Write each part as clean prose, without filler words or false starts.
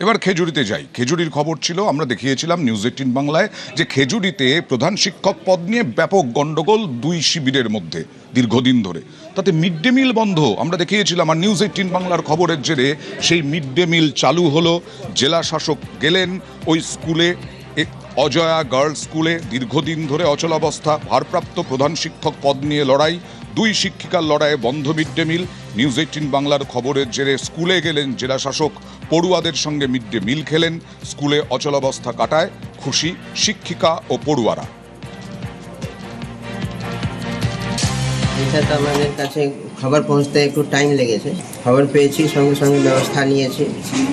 এবার খেজুরিতে যাই। খেজুরির খবর ছিল, আমরা দেখিয়েছিলাম নিউজ 18 বাংলায়, যে খেজুরিতে প্রধান শিক্ষক পদ নিয়ে ব্যাপক গন্ডগোল দুই শিবিরের মধ্যে দীর্ঘদিন ধরে। তাতে মিড ডে মিল বন্ধ আমরা দেখিয়েছিলাম, আর নিউজ 18 বাংলার খবরের জেরে সেই মিড ডে মিল চালু হলো। জেলা শাসক গেলেন ওই স্কুলে, অজয়া গার্লস স্কুলে দীর্ঘদিন ধরে অচলাবস্থা, ভারপ্রাপ্ত প্রধান শিক্ষক পদ নিয়ে লড়াই, দুই শিক্ষিকার লড়াইয়ে বন্ধ মিড ডে মিল। নিউজ 18 বাংলার খবরের জেরে স্কুলে গেলেন জেলা শাসক, পড়ুয়াদের সঙ্গে মিড ডে মিল খেলেন, স্কুলে অচলাবস্থা কাটায় খুশি শিক্ষিকা ও পড়ুয়ারা। এটা তো আমাদের কাছে খবর পৌঁছতে একটু টাইম লেগেছে, খবর পেয়েছি সঙ্গে সঙ্গে ব্যবস্থা নিয়েছি।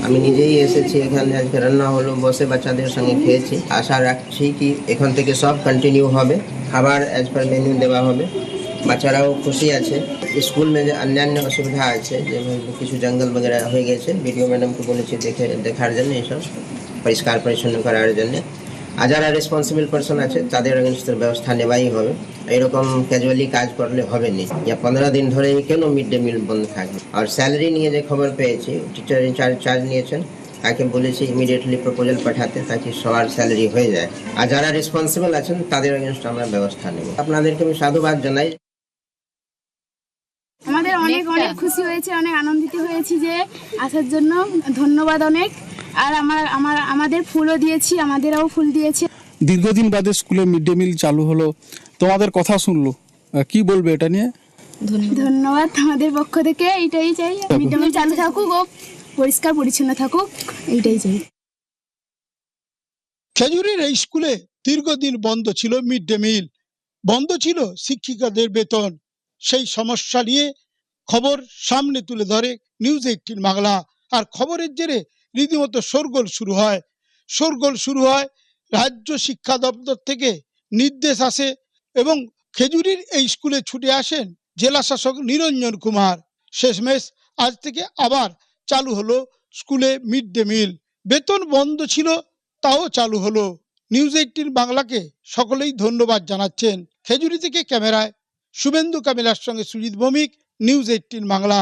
আমি নিজেই এসেছি এখানে, আজকে রান্না হলো, বসে বাচ্চাদের সঙ্গে খেয়েছি। আশা রাখছি কি এখান থেকে সব কন্টিনিউ হবে, খাবার অ্যাজ পার মেনু দেওয়া হবে, বাচ্চারাও খুশি আছে। স্কুল में যে অন্যান্য অসুবিধা আছে, যেমন কিছু জঙ্গল বগেরা হয়ে গেছে, ভিডিও ম্যাডামকে বলেছি দেখার জন্য, এইসব পরিষ্কার পরিচ্ছন্ন করার জন্য। আর যারা রেসপন্সিবল পার্সন আছে তাদের এগেনস্টের ব্যবস্থা নেওয়াই হবে। এরকম ক্যাজুয়ালি কাজ করলে হবে না, ইয়া 15 দিন ধরে কেন মিড ডে মিল বন্ধ থাকবে। আর স্যালারি নিয়ে যে খবর পেয়েছি, টিচার ইনচার্জ চার্জ নিয়েছেন, তাকে বলেছি ইমিডিয়েটলি প্রপোজাল পাঠাতে, তাকে সবার স্যালারি হয়ে যায়। আর যারা রেসপন্সিবল আছেন তাদের এগেনস্ট আমরা ব্যবস্থা নেব। আপনাদেরকে আমি সাধুবাদ জানাই। আমাদের অনেক অনেক খুশি হয়েছে, অনেক আনন্দিত হয়েছি যে আসার জন্য, ধন্যবাদ অনেক। আর আমাদের ফুলও দিয়েছি, আমাদেরও ফুল দিয়েছে। দীর্ঘদিন বাদে স্কুলে মিড ডে মিল চালু হলো, তোমাদের কথা শুনলো, কি বলবে এটা নিয়ে? ধন্যবাদ আমাদের পক্ষ থেকে, এইটাই চাই মিড ডে মিল চালু থাকুক ও পরিষ্কার পরিচ্ছন্ন থাকুক, এইটাই চাই। খেজুরির এই স্কুলে দীর্ঘদিন বন্ধ ছিল মিড ডে মিল, বন্ধ ছিল শিক্ষিকাদের বেতন। সেই সমস্যা নিয়ে খবর সামনে তুলে ধরে নিউজ 18 বাংলা। আর খবরের জেরে রীতিমতো শোরগোল শুরু হয়। রাজ্য শিক্ষা দপ্তর থেকে নির্দেশ আসে এবং খেজুরির এই স্কুলে ছুটে আসেন জেলা শাসক নিরঞ্জন কুমার। শেষমেশ আজ থেকে আবার চালু হলো স্কুলে মিড ডে মিল। বেতন বন্ধ ছিল, তাও চালু হলো। নিউজ 18 বাংলাকে সকলেই ধন্যবাদ জানাচ্ছেন। খেজুরি থেকে ক্যামেরায় শুভেন্দু কামিলার সঙ্গে সুজিত ভৌমিক, নিউজ 18 বাংলা।